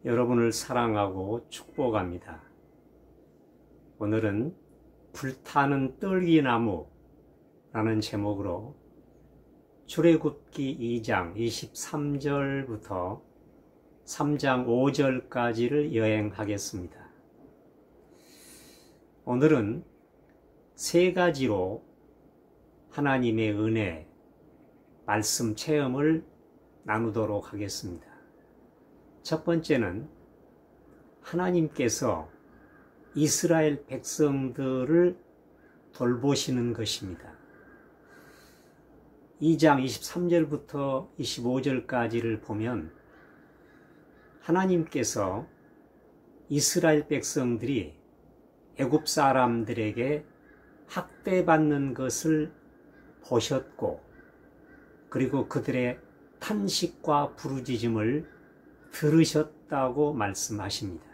여러분을 사랑하고 축복합니다. 오늘은 불타는 떨기나무라는 제목으로 출애굽기 2장 23절부터 3장 5절까지를 여행하겠습니다. 오늘은 세 가지로 하나님의 은혜, 말씀 체험을 나누도록 하겠습니다. 첫 번째는 하나님께서 이스라엘 백성들을 돌보시는 것입니다. 2장 23절부터 25절까지를 보면 하나님께서 이스라엘 백성들이 애굽 사람들에게 학대받는 것을 보셨고, 그리고 그들의 탄식과 부르짖음을 들으셨다고 말씀하십니다.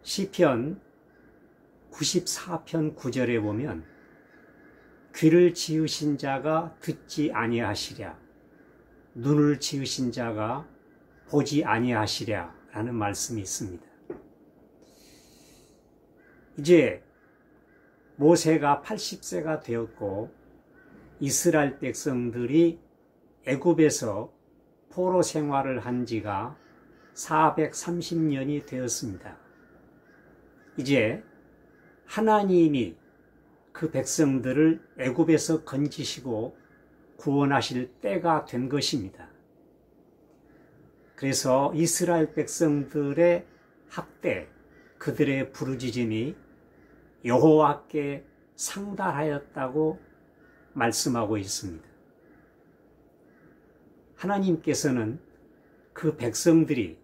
시편 94편 9절에 보면 귀를 지으신 자가 듣지 아니하시랴, 눈을 지으신 자가 보지 아니하시랴 라는 말씀이 있습니다. 이제 모세가 80세가 되었고 이스라엘 백성들이 애굽에서 포로 생활을 한 지가 430년이 되었습니다. 이제 하나님이 그 백성들을 애굽에서 건지시고 구원하실 때가 된 것입니다. 그래서 이스라엘 백성들의 학대, 그들의 부르짖음이 여호와께 상달하였다고 말씀하고 있습니다. 하나님께서는 그 백성들이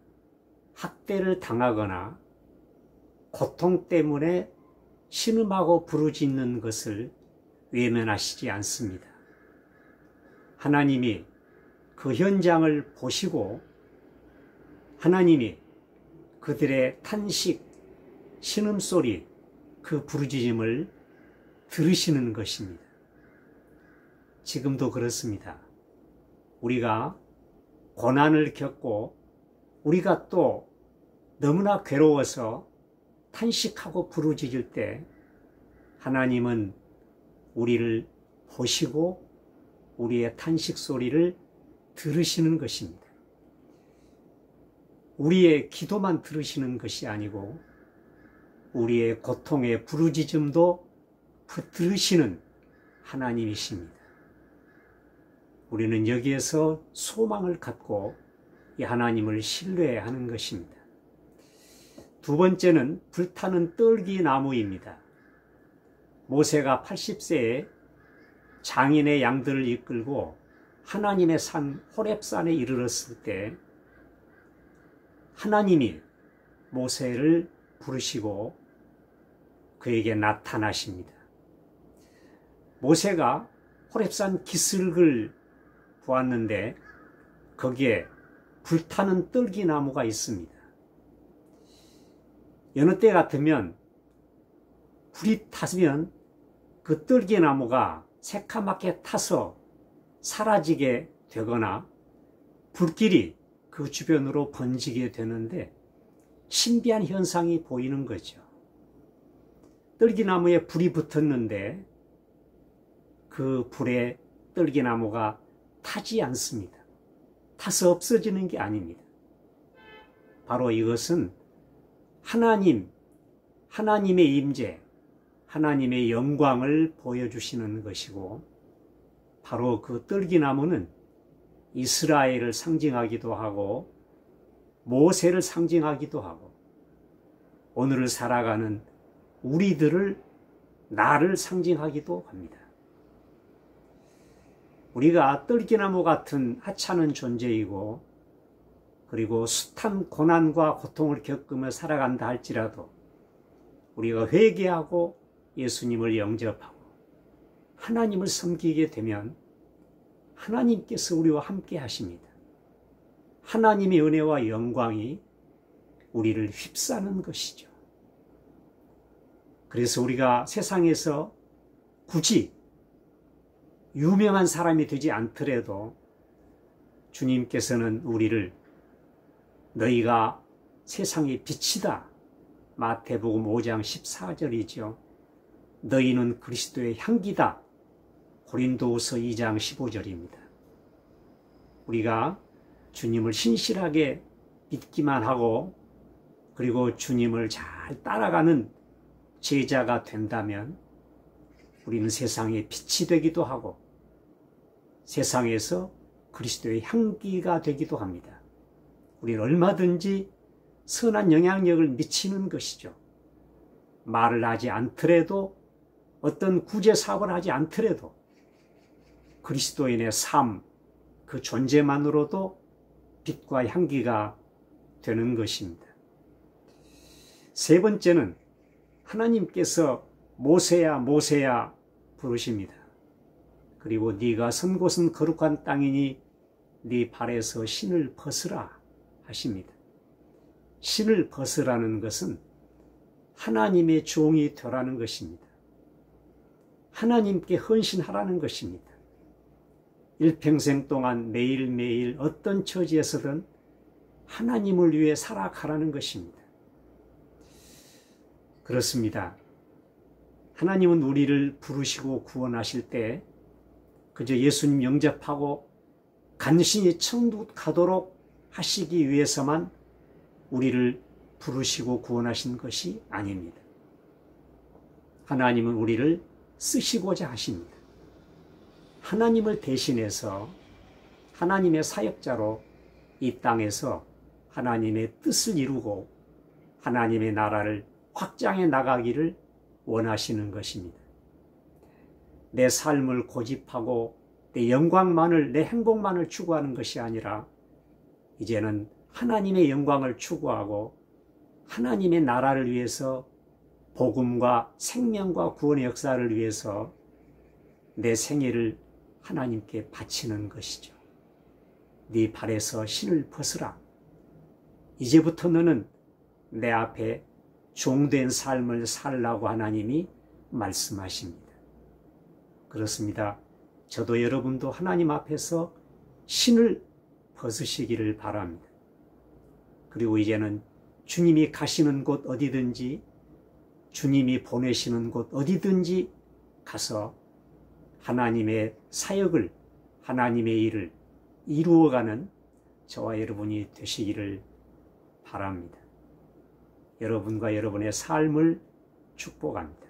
학대를 당하거나 고통 때문에 신음하고 부르짖는 것을 외면하시지 않습니다. 하나님이 그 현장을 보시고 하나님이 그들의 탄식, 신음소리, 그 부르짖음을 들으시는 것입니다. 지금도 그렇습니다. 우리가 고난을 겪고 우리가 또 너무나 괴로워서 탄식하고 부르짖을 때 하나님은 우리를 보시고 우리의 탄식 소리를 들으시는 것입니다. 우리의 기도만 들으시는 것이 아니고 우리의 고통의 부르짖음도 들으시는 하나님이십니다. 우리는 여기에서 소망을 갖고 이 하나님을 신뢰하는 것입니다. 두 번째는 불타는 떨기나무입니다. 모세가 80세에 장인의 양들을 이끌고 하나님의 산 호렙산에 이르렀을 때 하나님이 모세를 부르시고 그에게 나타나십니다. 모세가 호렙산 기슭을 보았는데 거기에 불타는 떨기나무가 있습니다. 여느 때 같으면 불이 타면 그 떨기나무가 새카맣게 타서 사라지게 되거나 불길이 그 주변으로 번지게 되는데 신비한 현상이 보이는 거죠. 떨기나무에 불이 붙었는데 그 불에 떨기나무가 타지 않습니다. 타서 없어지는 게 아닙니다. 바로 이것은 하나님의 임재, 하나님의 영광을 보여주시는 것이고, 바로 그 떨기나무는 이스라엘을 상징하기도 하고 모세를 상징하기도 하고 오늘을 살아가는 나를 상징하기도 합니다. 우리가 떨기나무 같은 하찮은 존재이고 그리고 숱한 고난과 고통을 겪으며 살아간다 할지라도 우리가 회개하고 예수님을 영접하고 하나님을 섬기게 되면 하나님께서 우리와 함께 하십니다. 하나님의 은혜와 영광이 우리를 휩싸는 것이죠. 그래서 우리가 세상에서 굳이 유명한 사람이 되지 않더라도 주님께서는 우리를 너희가 세상의 빛이다. 마태복음 5장 14절이죠. 너희는 그리스도의 향기다. 고린도후서 2장 15절입니다. 우리가 주님을 신실하게 믿기만 하고 그리고 주님을 잘 따라가는 제자가 된다면 우리는 세상의 빛이 되기도 하고 세상에서 그리스도의 향기가 되기도 합니다. 우리는 얼마든지 선한 영향력을 미치는 것이죠. 말을 하지 않더라도 어떤 구제 사업을 하지 않더라도 그리스도인의 삶, 그 존재만으로도 빛과 향기가 되는 것입니다. 세 번째는 하나님께서 모세야 모세야 부르십니다. 그리고 네가 선 곳은 거룩한 땅이니 네 발에서 신을 벗으라 하십니다. 신을 벗으라는 것은 하나님의 종이 되라는 것입니다. 하나님께 헌신하라는 것입니다. 일평생 동안 매일매일 어떤 처지에서든 하나님을 위해 살아가라는 것입니다. 그렇습니다. 하나님은 우리를 부르시고 구원하실 때 그저 예수님 영접하고 간신히 천국 가도록 하시기 위해서만 우리를 부르시고 구원하신 것이 아닙니다. 하나님은 우리를 쓰시고자 하십니다. 하나님을 대신해서 하나님의 사역자로 이 땅에서 하나님의 뜻을 이루고 하나님의 나라를 확장해 나가기를 원하시는 것입니다. 내 삶을 고집하고 내 영광만을, 내 행복만을 추구하는 것이 아니라 이제는 하나님의 영광을 추구하고 하나님의 나라를 위해서 복음과 생명과 구원의 역사를 위해서 내 생애를 하나님께 바치는 것이죠. 네 발에서 신을 벗으라. 이제부터 너는 내 앞에 종된 삶을 살라고 하나님이 말씀하십니다. 그렇습니다. 저도 여러분도 하나님 앞에서 신을 벗으시기를 바랍니다. 그리고 이제는 주님이 가시는 곳 어디든지 주님이 보내시는 곳 어디든지 가서 하나님의 사역을, 하나님의 일을 이루어가는 저와 여러분이 되시기를 바랍니다. 여러분과 여러분의 삶을 축복합니다.